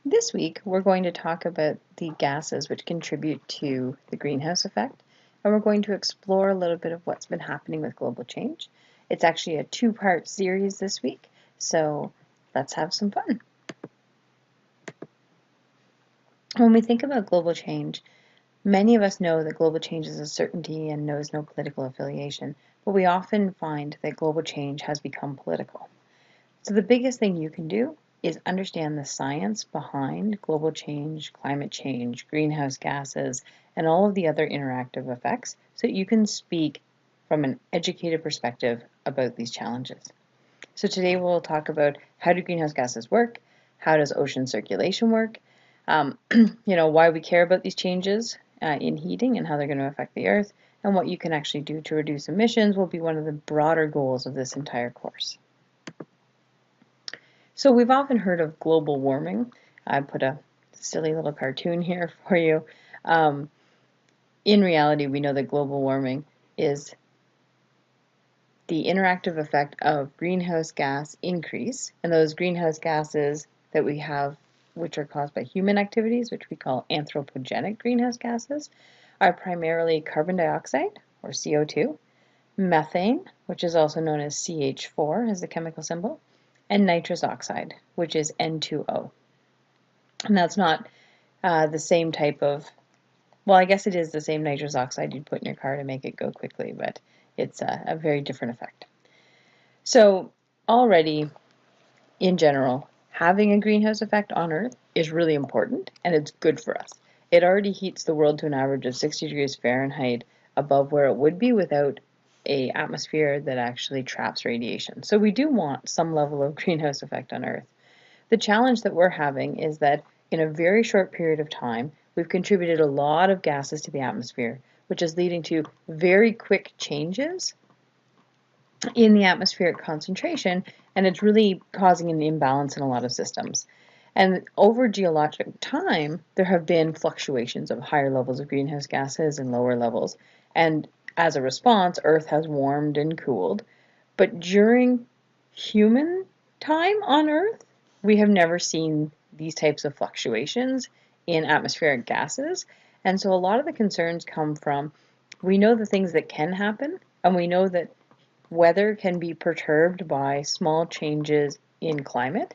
This week, we're going to talk about the gases which contribute to the greenhouse effect, and we're going to explore a little bit of what's been happening with global change. It's actually a two-part series this week, so let's have some fun. When we think about global change, many of us know that global change is a certainty and knows no political affiliation, but we often find that global change has become political. So the biggest thing you can do is understand the science behind global change, climate change, greenhouse gases, and all of the other interactive effects so that you can speak from an educated perspective about these challenges. So today we'll talk about how do greenhouse gases work, how does ocean circulation work, why we care about these changes in heating and how they're going to affect the earth, and what you can actually do to reduce emissions will be one of the broader goals of this entire course. So we've often heard of global warming. I put a silly little cartoon here for you. In reality, we know that global warming is the interactive effect of greenhouse gas increase, and those greenhouse gases that we have, which are caused by human activities, which we call anthropogenic greenhouse gases, are primarily carbon dioxide, or CO2, methane, which is also known as CH4 as the chemical symbol, and nitrous oxide, which is N2O. And that's not the same type of, well, I guess it is the same nitrous oxide you'd put in your car to make it go quickly, but it's a very different effect. So already, in general, having a greenhouse effect on Earth is really important, and it's good for us. It already heats the world to an average of 60 degrees Fahrenheit above where it would be without an atmosphere that actually traps radiation. So we do want some level of greenhouse effect on Earth. The challenge that we're having is that in a very short period of time, we've contributed a lot of gases to the atmosphere, which is leading to very quick changes in the atmospheric concentration, and it's really causing an imbalance in a lot of systems. And over geologic time, there have been fluctuations of higher levels of greenhouse gases and lower levels. And as a response, Earth has warmed and cooled. But during human time on Earth, we have never seen these types of fluctuations in atmospheric gases. And so a lot of the concerns come from, we know the things that can happen, and we know that weather can be perturbed by small changes in climate,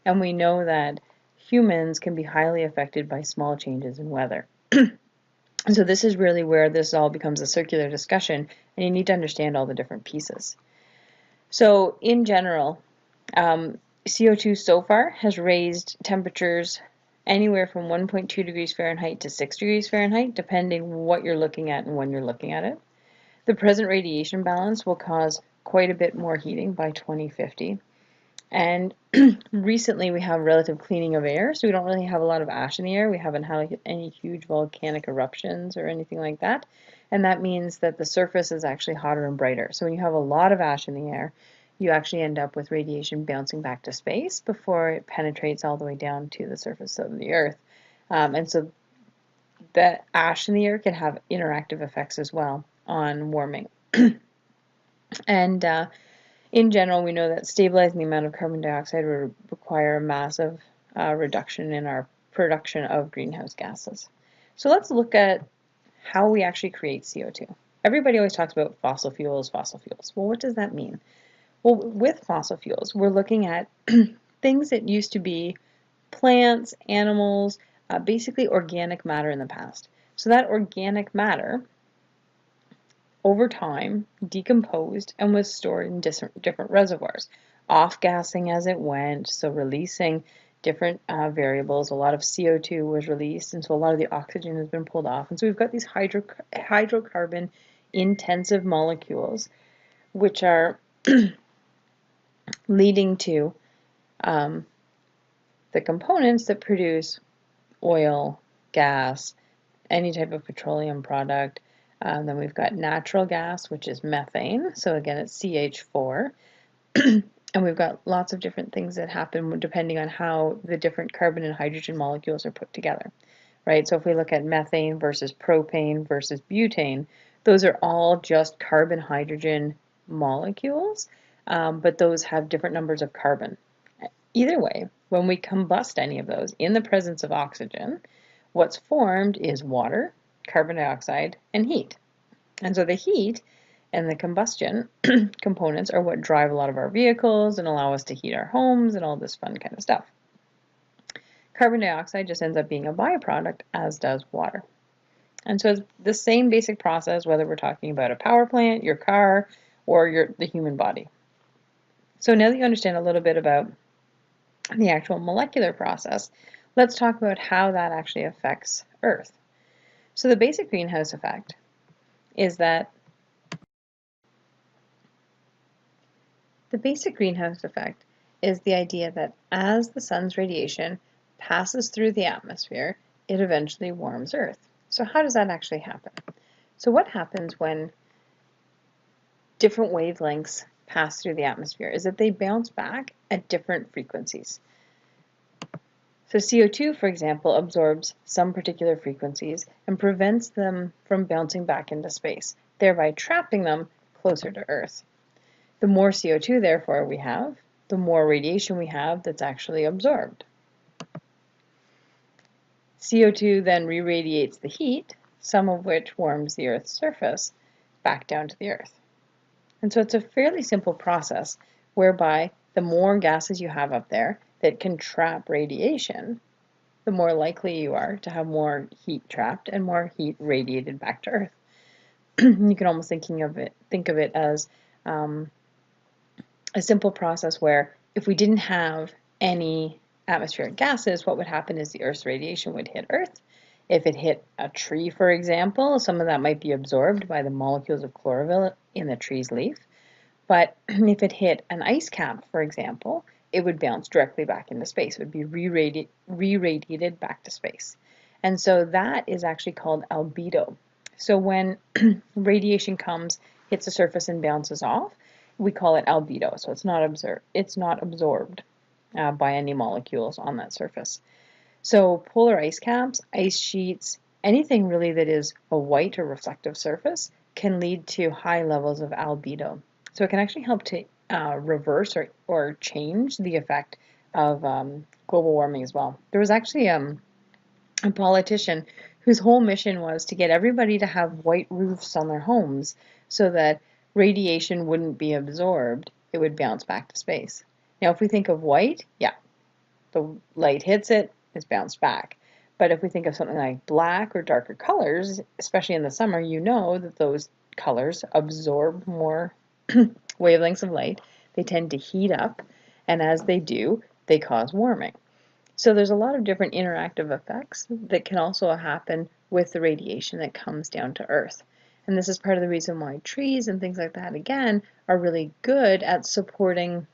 and we know that humans can be highly affected by small changes in weather. So this is really where this all becomes a circular discussion, and you need to understand all the different pieces. So in general, CO2 so far has raised temperatures anywhere from 1.2 degrees Fahrenheit to 6 degrees Fahrenheit, depending what you're looking at and when you're looking at it. The present radiation balance will cause quite a bit more heating by 2050. And recently we have relative cleaning of air, so we don't really have a lot of ash in the air. We haven't had any huge volcanic eruptions or anything like that. And that means that the surface is actually hotter and brighter. So when you have a lot of ash in the air, you actually end up with radiation bouncing back to space before it penetrates all the way down to the surface of the Earth. And so the ash in the air can have interactive effects as well on warming. And in general, we know that stabilizing the amount of carbon dioxide would require a massive reduction in our production of greenhouse gases. So let's look at how we actually create CO2. Everybody always talks about fossil fuels, fossil fuels. Well, what does that mean? Well, with fossil fuels, we're looking at things that used to be plants, animals, basically organic matter in the past. So that organic matter over time decomposed and was stored in different reservoirs, off-gassing as it went, so releasing different variables. A lot of CO2 was released, and so a lot of the oxygen has been pulled off. And so we've got these hydrocarbon intensive molecules, which are leading to the components that produce oil, gas, any type of petroleum product. Then we've got natural gas, which is methane. So again, it's CH4. And we've got lots of different things that happen depending on how the different carbon and hydrogen molecules are put together, right? So if we look at methane versus propane versus butane, those are all just carbon-hydrogen molecules, but those have different numbers of carbon. Either way, when we combust any of those in the presence of oxygen, what's formed is water, carbon dioxide, and heat. And so the heat and the combustion components are what drive a lot of our vehicles and allow us to heat our homes and all this fun kind of stuff. Carbon dioxide just ends up being a byproduct, as does water. And so it's the same basic process whether we're talking about a power plant, your car, or the human body. So now that you understand a little bit about the actual molecular process, let's talk about how that actually affects Earth. So the basic greenhouse effect is that the idea that as the sun's radiation passes through the atmosphere, it eventually warms Earth. So how does that actually happen? So what happens when different wavelengths pass through the atmosphere is that they bounce back at different frequencies. So CO2, for example, absorbs some particular frequencies and prevents them from bouncing back into space, thereby trapping them closer to Earth. The more CO2, therefore, we have, the more radiation we have that's actually absorbed. CO2 then re-radiates the heat, some of which warms the Earth's surface, back down to the Earth. And so it's a fairly simple process whereby the more gases you have up there that can trap radiation, the more likely you are to have more heat trapped and more heat radiated back to Earth. You can almost think of it as a simple process where if we didn't have any atmospheric gases, what would happen is the Earth's radiation would hit Earth. If it hit a tree, for example, some of that might be absorbed by the molecules of chlorophyll in the tree's leaf. But if it hit an ice cap, for example, it would bounce directly back into space. It would be re-radiated back to space. And so that is actually called albedo. So when radiation comes, hits the surface and bounces off, we call it albedo. So it's not absorbed by any molecules on that surface. So polar ice caps, ice sheets, anything really that is a white or reflective surface can lead to high levels of albedo. So it can actually help to reverse or change the effect of global warming as well. There was actually a politician whose whole mission was to get everybody to have white roofs on their homes so that radiation wouldn't be absorbed, it would bounce back to space. Now if we think of white, yeah, the light hits it, it's bounced back. But if we think of something like black or darker colors, especially in the summer, you know that those colors absorb more wavelengths of light. They tend to heat up, and as they do, they cause warming. So there's a lot of different interactive effects that can also happen with the radiation that comes down to Earth. And this is part of the reason why trees and things like that, again, are really good at supporting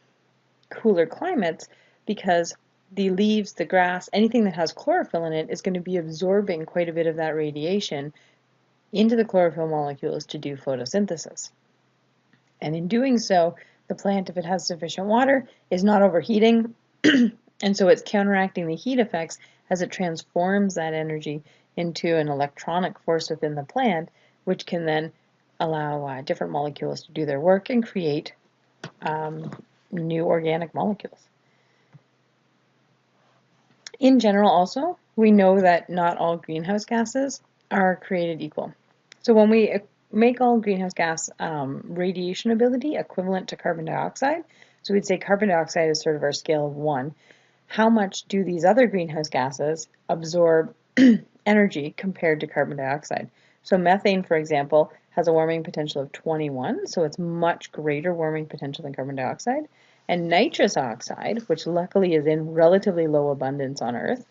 cooler climates, because the leaves, the grass, anything that has chlorophyll in it is going to be absorbing quite a bit of that radiation into the chlorophyll molecules to do photosynthesis. And in doing so, the plant, if it has sufficient water, is not overheating, and so it's counteracting the heat effects as it transforms that energy into an electronic force within the plant, which can then allow different molecules to do their work and create new organic molecules. In general also, we know that not all greenhouse gases are created equal. So when we make all greenhouse gas radiation ability equivalent to carbon dioxide, so we'd say carbon dioxide is sort of our scale of 1, how much do these other greenhouse gases absorb energy compared to carbon dioxide? So methane, for example, has a warming potential of 21, so it's much greater warming potential than carbon dioxide. And nitrous oxide, which luckily is in relatively low abundance on Earth,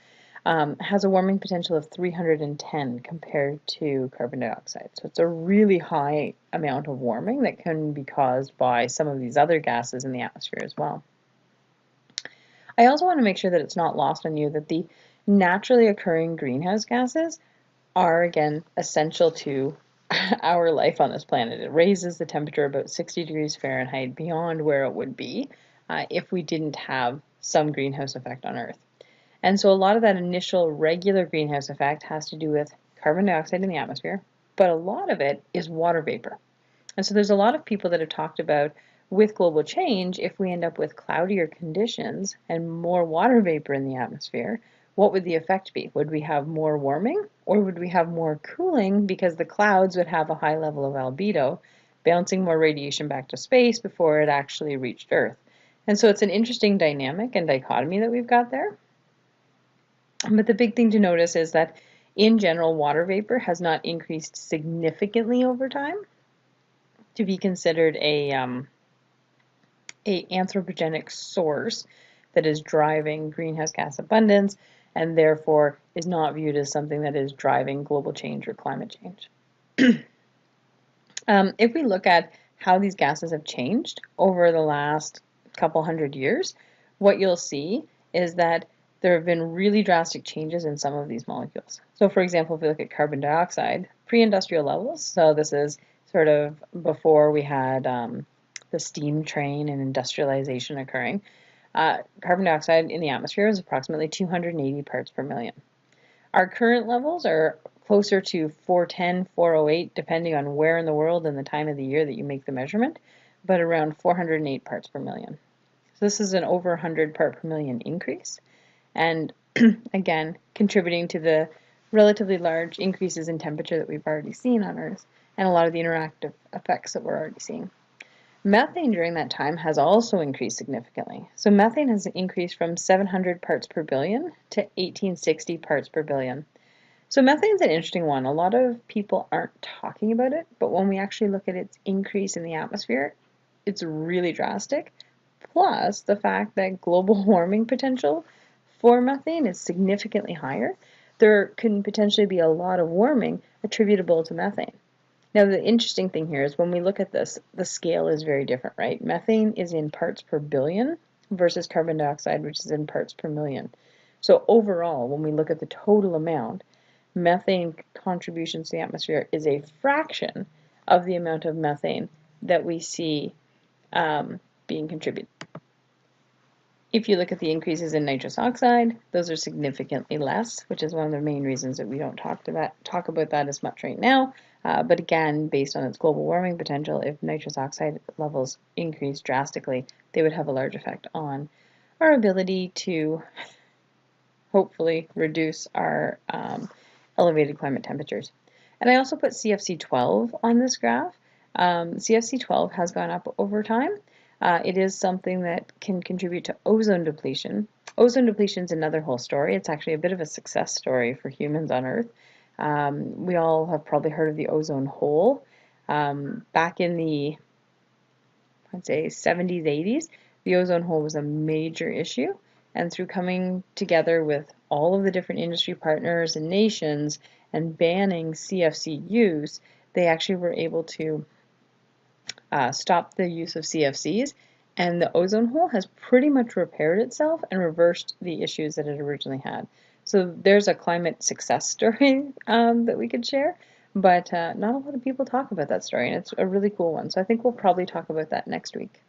has a warming potential of 310 compared to carbon dioxide. So it's a really high amount of warming that can be caused by some of these other gases in the atmosphere as well. I also want to make sure that it's not lost on you that the naturally occurring greenhouse gases are, again, essential to our life on this planet. It raises the temperature about 60 degrees Fahrenheit beyond where it would be if we didn't have some greenhouse effect on Earth. And so a lot of that initial regular greenhouse effect has to do with carbon dioxide in the atmosphere, but a lot of it is water vapor. And so there's a lot of people that have talked about with global change, if we end up with cloudier conditions and more water vapor in the atmosphere, what would the effect be? Would we have more warming, or would we have more cooling because the clouds would have a high level of albedo, bouncing more radiation back to space before it actually reached Earth? And so it's an interesting dynamic and dichotomy that we've got there. But the big thing to notice is that in general, water vapor has not increased significantly over time to be considered a anthropogenic source that is driving greenhouse gas abundance and therefore is not viewed as something that is driving global change or climate change. If we look at how these gases have changed over the last couple hundred years, what you'll see is that there have been really drastic changes in some of these molecules. So for example, if we look at carbon dioxide, pre-industrial levels, so this is sort of before we had the steam train and industrialization occurring, carbon dioxide in the atmosphere is approximately 280 parts per million. Our current levels are closer to 410, 408, depending on where in the world and the time of the year that you make the measurement, but around 408 parts per million. So this is an over 100 part per million increase, and again, contributing to the relatively large increases in temperature that we've already seen on Earth, and a lot of the interactive effects that we're already seeing. Methane during that time has also increased significantly. So methane has increased from 700 parts per billion to 1860 parts per billion. So methane's an interesting one. A lot of people aren't talking about it, but when we actually look at its increase in the atmosphere, it's really drastic. Plus the fact that global warming potential for methane is significantly higher. There can potentially be a lot of warming attributable to methane. Now, the interesting thing here is when we look at this, the scale is very different, right? Methane is in parts per billion versus carbon dioxide, which is in parts per million. So overall, when we look at the total amount, methane contributions to the atmosphere is a fraction of the amount of methane that we see being contributed. If you look at the increases in nitrous oxide, those are significantly less, which is one of the main reasons that we don't talk about that as much right now. But again, based on its global warming potential, if nitrous oxide levels increase drastically, they would have a large effect on our ability to hopefully reduce our elevated climate temperatures. And I also put CFC12 on this graph. CFC12 has gone up over time. It is something that can contribute to ozone depletion. Ozone depletion is another whole story. It's actually a bit of a success story for humans on Earth. We all have probably heard of the ozone hole. Back in the, I'd say, 70s, 80s, the ozone hole was a major issue. And through coming together with all of the different industry partners and nations and banning CFC use, they actually were able to stop the use of CFCs, and the ozone hole has pretty much repaired itself and reversed the issues that it originally had. So there's a climate success story that we could share, but not a lot of people talk about that story, and it's a really cool one. So I think we'll probably talk about that next week.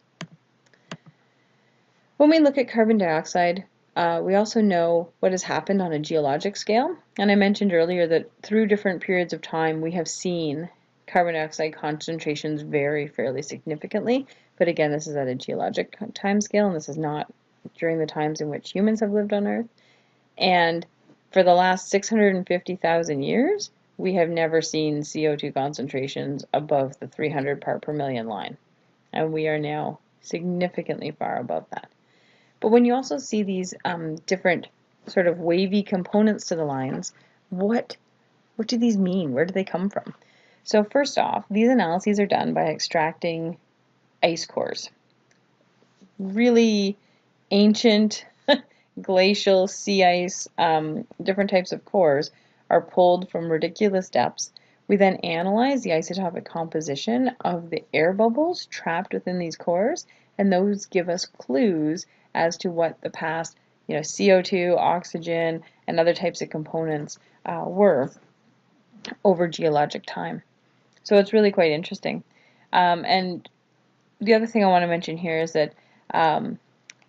When we look at carbon dioxide, we also know what has happened on a geologic scale, and I mentioned earlier that through different periods of time we have seen carbon dioxide concentrations vary fairly significantly, but again, this is at a geologic time scale, and this is not during the times in which humans have lived on Earth. And for the last 650,000 years, we have never seen CO2 concentrations above the 300 part per million line, and we are now significantly far above that. But when you also see these different sort of wavy components to the lines, what do these mean? Where do they come from? So first off, these analyses are done by extracting ice cores. Really ancient glacial sea ice, different types of cores are pulled from ridiculous depths. We then analyze the isotopic composition of the air bubbles trapped within these cores, and those give us clues as to what the past, CO2, oxygen, and other types of components were over geologic time. So it's really quite interesting. And the other thing I want to mention here is that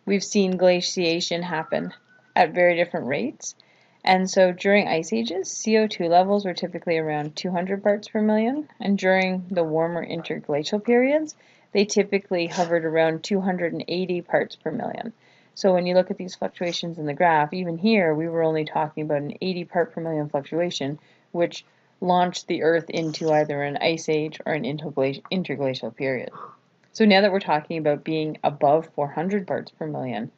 we've seen glaciation happen at very different rates. And so during ice ages, CO2 levels were typically around 200 parts per million. And during the warmer interglacial periods, they typically hovered around 280 parts per million. So when you look at these fluctuations in the graph, even here, we were only talking about an 80 part per million fluctuation, which launched the Earth into either an ice age or an interglacial period. So now that we're talking about being above 400 parts per million,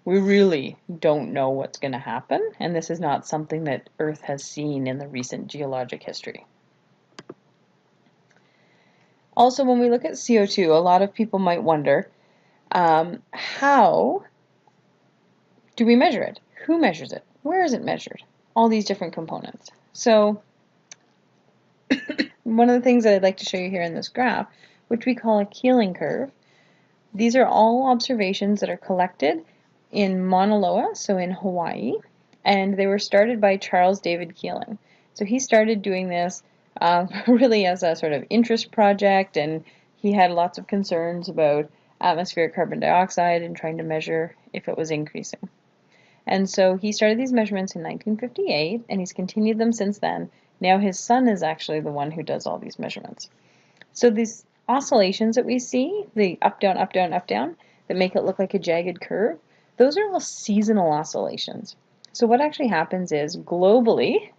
we really don't know what's going to happen, and this is not something that Earth has seen in the recent geologic history. Also, when we look at CO2, a lot of people might wonder, how do we measure it? Who measures it? Where is it measured? All these different components. So one of the things that I'd like to show you here in this graph, which we call a Keeling curve, these are all observations that are collected in Mauna Loa, so in Hawaii, and they were started by Charles David Keeling. So he started doing this really as a sort of interest project, and he had lots of concerns about atmospheric carbon dioxide and trying to measure if it was increasing. And so he started these measurements in 1958, and he's continued them since then. Now his son is actually the one who does all these measurements. So these oscillations that we see, the up, down, up, down, up, down, that make it look like a jagged curve, those are all seasonal oscillations. So what actually happens is, globally,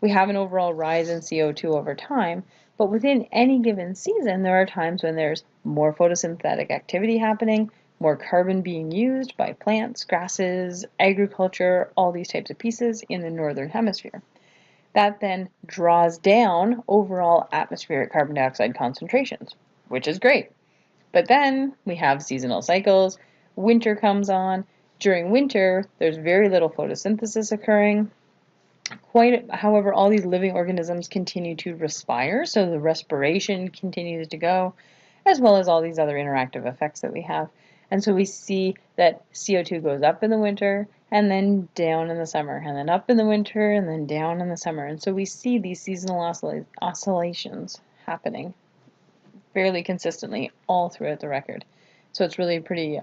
we have an overall rise in CO2 over time, but within any given season, there are times when there's more photosynthetic activity happening, more carbon being used by plants, grasses, agriculture, all these types of pieces in the northern hemisphere. That then draws down overall atmospheric carbon dioxide concentrations, which is great. But then we have seasonal cycles, winter comes on. During winter, there's very little photosynthesis occurring. However, all these living organisms continue to respire, so the respiration continues to go, as well as all these other interactive effects that we have. And so we see that CO2 goes up in the winter and then down in the summer, and then up in the winter and then down in the summer. And so we see these seasonal oscillations happening fairly consistently all throughout the record. So it's really pretty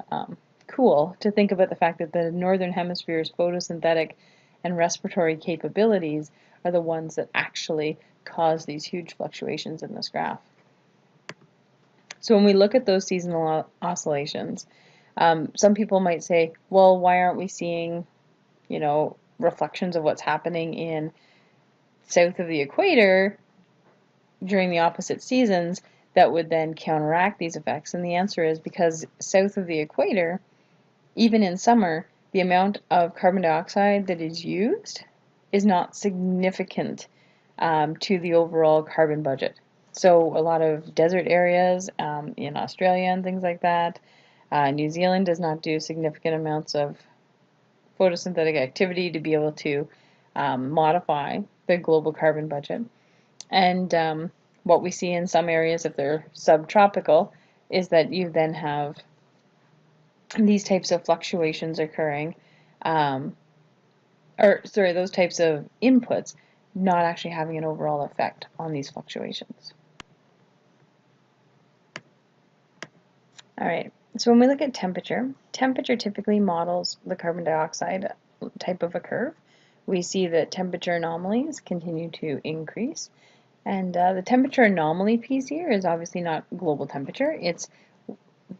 cool to think about the fact that the northern hemisphere's photosynthetic and respiratory capabilities are the ones that actually cause these huge fluctuations in this graph. So when we look at those seasonal oscillations, some people might say, well, why aren't we seeing, reflections of what's happening in south of the equator during the opposite seasons that would then counteract these effects? And the answer is because south of the equator, even in summer, the amount of carbon dioxide that is used is not significant to the overall carbon budget. So a lot of desert areas in Australia and things like that, New Zealand does not do significant amounts of photosynthetic activity to be able to modify the global carbon budget. And what we see in some areas, if they're subtropical, is that you then have these types of fluctuations occurring, those types of inputs not actually having an overall effect on these fluctuations. All right, so when we look at temperature, temperature typically models the carbon dioxide type of a curve. We see that temperature anomalies continue to increase, and the temperature anomaly piece here is obviously not global temperature. It's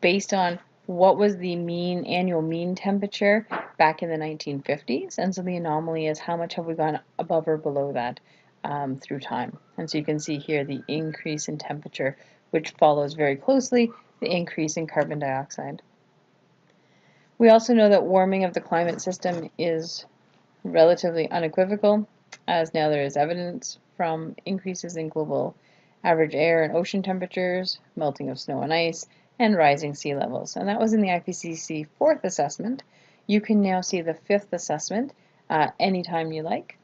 based on what was the annual mean temperature back in the 1950s, and so the anomaly is how much have we gone above or below that through time. And so you can see here the increase in temperature, which follows very closely the increase in carbon dioxide. We also know that warming of the climate system is relatively unequivocal, as now there is evidence from increases in global average air and ocean temperatures, melting of snow and ice, and rising sea levels. And that was in the IPCC 4th assessment. You can now see the 5th assessment anytime you like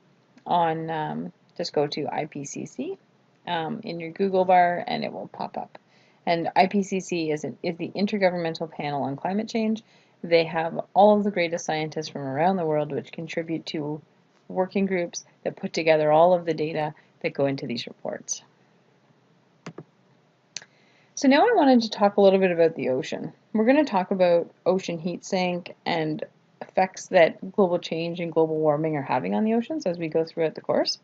on, just go to IPCC in your Google bar and it will pop up. And IPCC is the Intergovernmental Panel on Climate Change. They have all of the greatest scientists from around the world which contribute to working groups that put together all of the data that go into these reports. So now I wanted to talk a little bit about the ocean. We're going to talk about ocean heat sink and effects that global change and global warming are having on the oceans as we go throughout the course.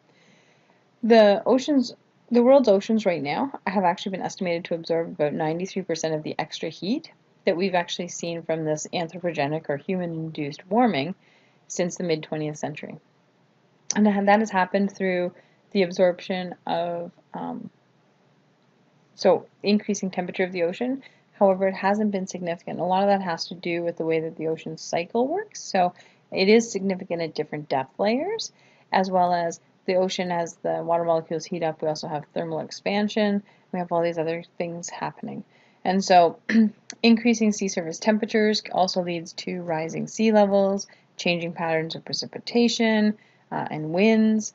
The oceans The world's oceans right now have actually been estimated to absorb about 93% of the extra heat that we've actually seen from this anthropogenic or human-induced warming since the mid-20th century. And that has happened through the absorption of, so increasing temperature of the ocean. However, it hasn't been significant. A lot of that has to do with the way that the ocean cycle works. So it is significant at different depth layers, as well as the ocean, as the water molecules heat up, we also have thermal expansion. We have all these other things happening. And so increasing sea surface temperatures also leads to rising sea levels, changing patterns of precipitation and winds.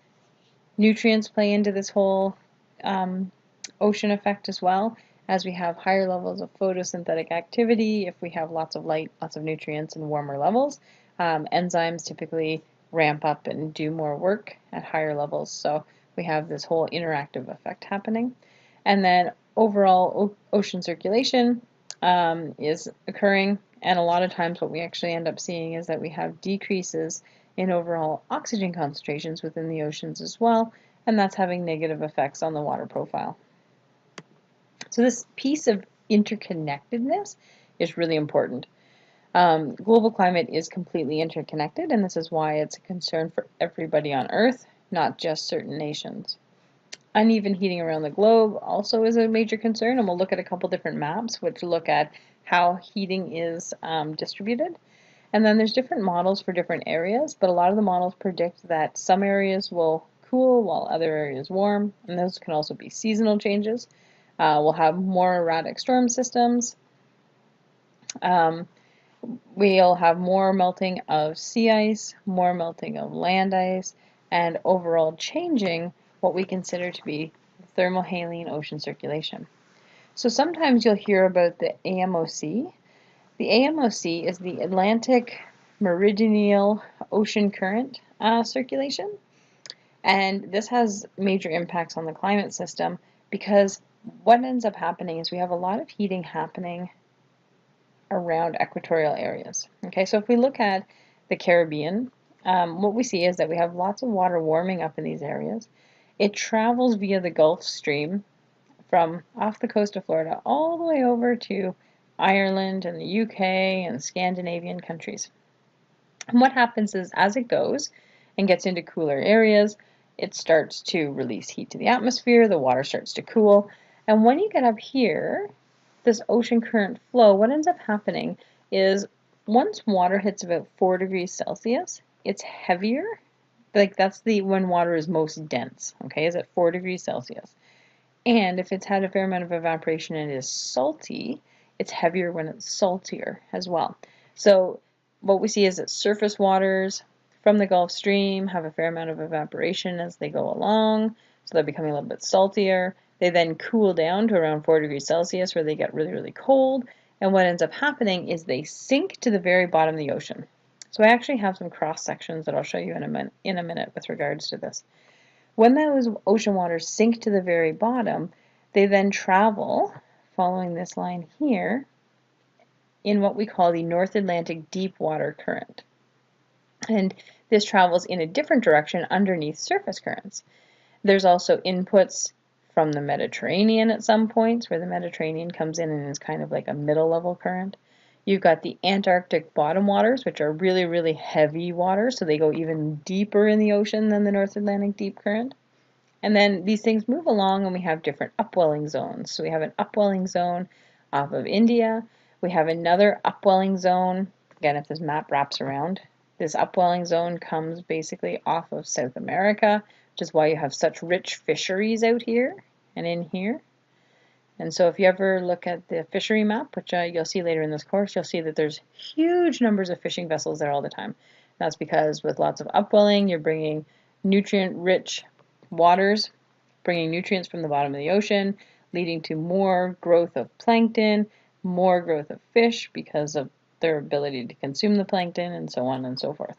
Nutrients play into this whole ocean effect as well, as we have higher levels of photosynthetic activity. If we have lots of light, lots of nutrients, and warmer levels, enzymes typically ramp up and do more work at higher levels. So we have this whole interactive effect happening. And then overall ocean circulation is occurring, and a lot of times what we actually end up seeing is that we have decreases in overall oxygen concentrations within the oceans as well, and that's having negative effects on the water profile. So this piece of interconnectedness is really important. Global climate is completely interconnected, and this is why it's a concern for everybody on Earth, not just certain nations. Uneven heating around the globe also is a major concern, and we'll look at a couple different maps which look at how heating is distributed. And then there's different models for different areas, but a lot of the models predict that some areas will cool while other areas warm, and those can also be seasonal changes. We'll have more erratic storm systems. We'll have more melting of sea ice, more melting of land ice, and overall changing what we consider to be thermohaline ocean circulation. So sometimes you'll hear about the AMOC. The AMOC is the Atlantic Meridional Ocean Current circulation, and this has major impacts on the climate system because what ends up happening is we have a lot of heating happening around equatorial areas. Okay, so if we look at the Caribbean, what we see is that we have lots of water warming up in these areas. It travels via the Gulf Stream from off the coast of Florida all the way over to Ireland and the UK and Scandinavian countries. And what happens is as it goes and gets into cooler areas, it starts to release heat to the atmosphere, the water starts to cool, and when you get up here, this ocean current flow, what ends up happening is once water hits about 4 degrees Celsius, it's heavier. Like that's when water is most dense, okay, is at 4 degrees Celsius. And if it's had a fair amount of evaporation and it is salty, it's heavier when it's saltier as well. So what we see is that surface waters from the Gulf Stream have a fair amount of evaporation as they go along, so they're becoming a little bit saltier. They then cool down to around 4 degrees Celsius where they get really, really cold, and what ends up happening is they sink to the very bottom of the ocean. So I actually have some cross sections that I'll show you in a minute with regards to this. When those ocean waters sink to the very bottom, they then travel, following this line here, in what we call the North Atlantic Deep Water Current. And this travels in a different direction underneath surface currents. There's also inputs from the Mediterranean at some points, where the Mediterranean comes in and is kind of like a middle level current. You've got the Antarctic bottom waters, which are really, really heavy waters, so they go even deeper in the ocean than the North Atlantic Deep Current. And then these things move along and we have different upwelling zones. So we have an upwelling zone off of India. We have another upwelling zone. Again, if this map wraps around, this upwelling zone comes basically off of South America, which is why you have such rich fisheries out here and in here. And so if you ever look at the fishery map, which you'll see later in this course, you'll see that there's huge numbers of fishing vessels there all the time. That's because with lots of upwelling, you're bringing nutrient-rich waters, bringing nutrients from the bottom of the ocean, leading to more growth of plankton, more growth of fish because of their ability to consume the plankton, and so on and so forth.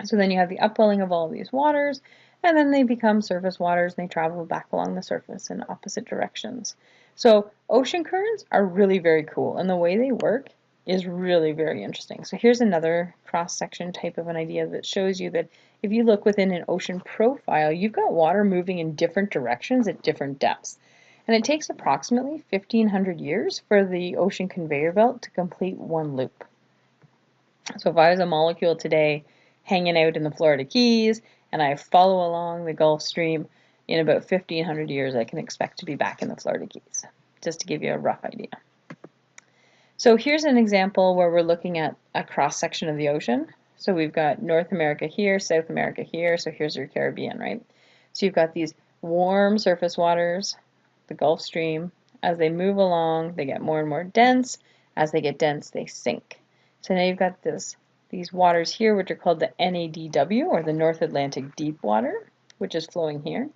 So then you have the upwelling of all of these waters, and then they become surface waters and they travel back along the surface in opposite directions. So ocean currents are really very cool, and the way they work is really very interesting. So here's another cross-section type of an idea that shows you that if you look within an ocean profile, you've got water moving in different directions at different depths. And it takes approximately 1,500 years for the ocean conveyor belt to complete one loop. So if I was a molecule today hanging out in the Florida Keys and I follow along the Gulf Stream, in about 1,500 years I can expect to be back in the Florida Keys, just to give you a rough idea. So here's an example where we're looking at a cross-section of the ocean. So we've got North America here, South America here, so here's your Caribbean, right? So you've got these warm surface waters, the Gulf Stream. As they move along, they get more and more dense. As they get dense, they sink. So now you've got these waters here, which are called the NADW, or the North Atlantic Deep Water, which is flowing here.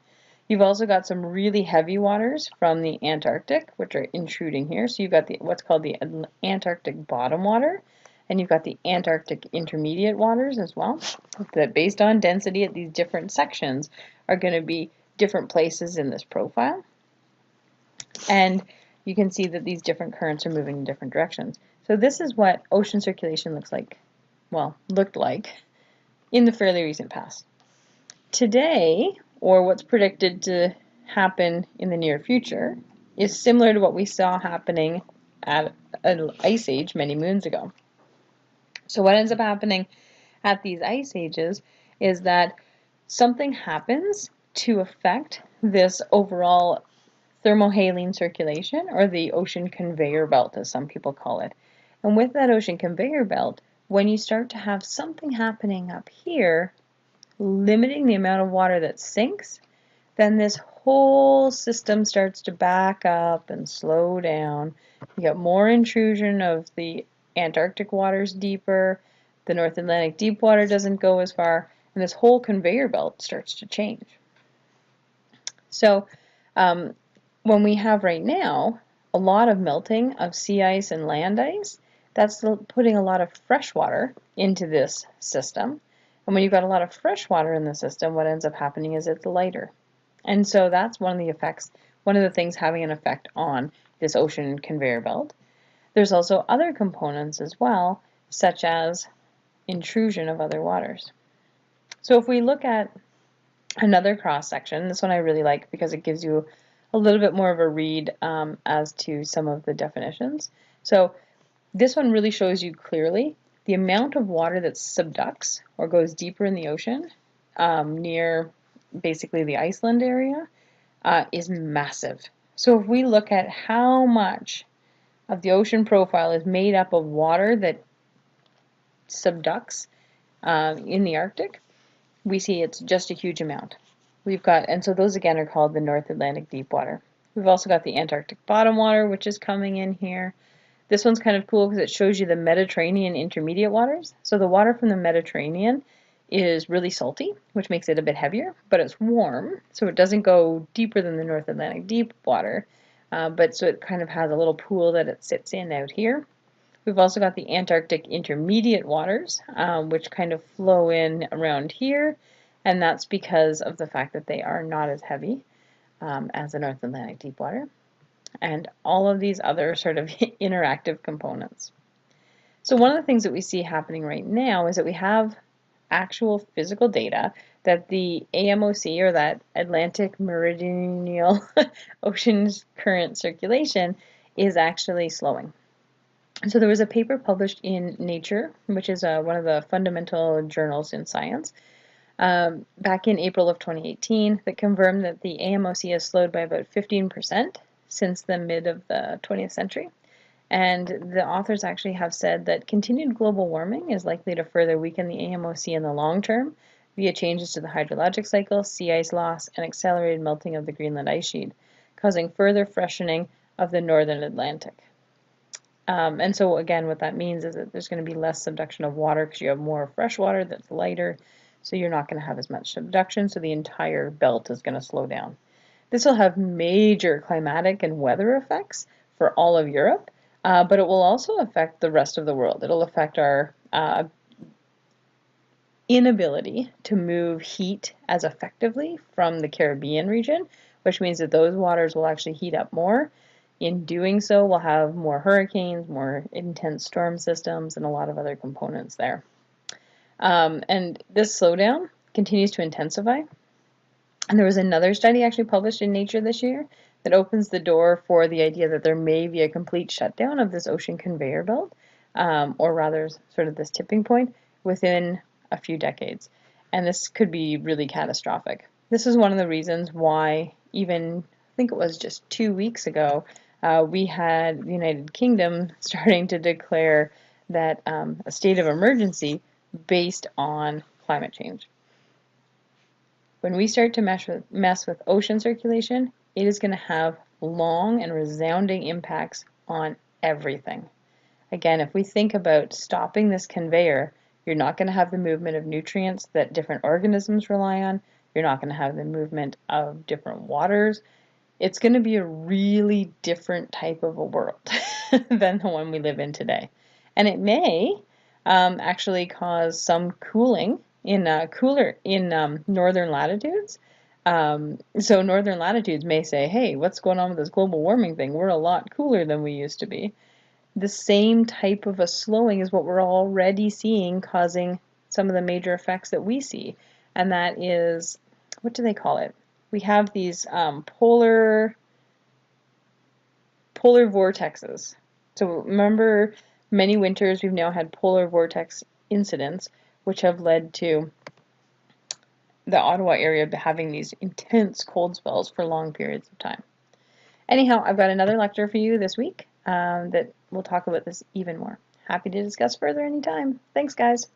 You've also got some really heavy waters from the Antarctic, which are intruding here. So you've got what's called the Antarctic bottom water, and you've got the Antarctic intermediate waters as well, that based on density at these different sections are going to be different places in this profile. And you can see that these different currents are moving in different directions. So this is what ocean circulation looked like in the fairly recent past. Today, or what's predicted to happen in the near future, is similar to what we saw happening at an ice age many moons ago. So what ends up happening at these ice ages is that something happens to affect this overall thermohaline circulation, or the ocean conveyor belt, as some people call it. And with that ocean conveyor belt, when you start to have something happening up here, limiting the amount of water that sinks, then this whole system starts to back up and slow down. You get more intrusion of the Antarctic waters deeper, the North Atlantic deep water doesn't go as far, and this whole conveyor belt starts to change. So when we have right now a lot of melting of sea ice and land ice, that's putting a lot of fresh water into this system. And when you've got a lot of fresh water in the system, what ends up happening is it's lighter. And so that's one of the effects, one of the things having an effect on this ocean conveyor belt. There's also other components as well, such as intrusion of other waters. So if we look at another cross section, this one I really like because it gives you a little bit more of a read as to some of the definitions. So this one really shows you clearly the amount of water that subducts or goes deeper in the ocean near basically the Iceland area is massive. So if we look at how much of the ocean profile is made up of water that subducts in the Arctic, we see it's just a huge amount. We've got, and so those again are called the North Atlantic deep water. We've also got the Antarctic bottom water, which is coming in here. This one's kind of cool because it shows you the Mediterranean intermediate waters. So the water from the Mediterranean is really salty, which makes it a bit heavier, but it's warm, so it doesn't go deeper than the North Atlantic deep water, but so it kind of has a little pool that it sits in out here. We've also got the Antarctic intermediate waters, which kind of flow in around here, and that's because of the fact that they are not as heavy as the North Atlantic deep water, and all of these other sort of interactive components. So one of the things that we see happening right now is that we have actual physical data that the AMOC, or that Atlantic Meridional Ocean's current circulation, is actually slowing. So there was a paper published in Nature, which is one of the fundamental journals in science, back in April of 2018, that confirmed that the AMOC has slowed by about 15% since the mid of the 20th century. And the authors actually have said that continued global warming is likely to further weaken the AMOC in the long term via changes to the hydrologic cycle, sea ice loss, and accelerated melting of the Greenland ice sheet, causing further freshening of the northern Atlantic. And so again, what that means is that there's going to be less subduction of water because you have more fresh water that's lighter, so you're not going to have as much subduction, so the entire belt is going to slow down. This will have major climatic and weather effects for all of Europe, but it will also affect the rest of the world. It'll affect our inability to move heat as effectively from the Caribbean region, which means that those waters will actually heat up more. In doing so, we'll have more hurricanes, more intense storm systems, and a lot of other components there. And this slowdown continues to intensify. And there was another study actually published in Nature this year that opens the door for the idea that there may be a complete shutdown of this ocean conveyor belt, or rather sort of this tipping point within a few decades. And this could be really catastrophic. This is one of the reasons why even, I think it was just 2 weeks ago, we had the United Kingdom starting to declare that a state of emergency based on climate change. When we start to mess with ocean circulation, it is going to have long and resounding impacts on everything. Again, if we think about stopping this conveyor, you're not going to have the movement of nutrients that different organisms rely on. You're not going to have the movement of different waters. It's going to be a really different type of a world than the one we live in today. And it may actually cause some cooling in northern latitudes. So northern latitudes may say, hey, what's going on with this global warming thing? We're a lot cooler than we used to be. The same type of a slowing is what we're already seeing causing some of the major effects that we see. And that is, what do they call it? We have these polar vortexes. So remember, many winters we've now had polar vortex incidents, which have led to the Ottawa area having these intense cold spells for long periods of time. Anyhow, I've got another lecture for you this week that will talk about this even more. Happy to discuss further anytime. Thanks, guys.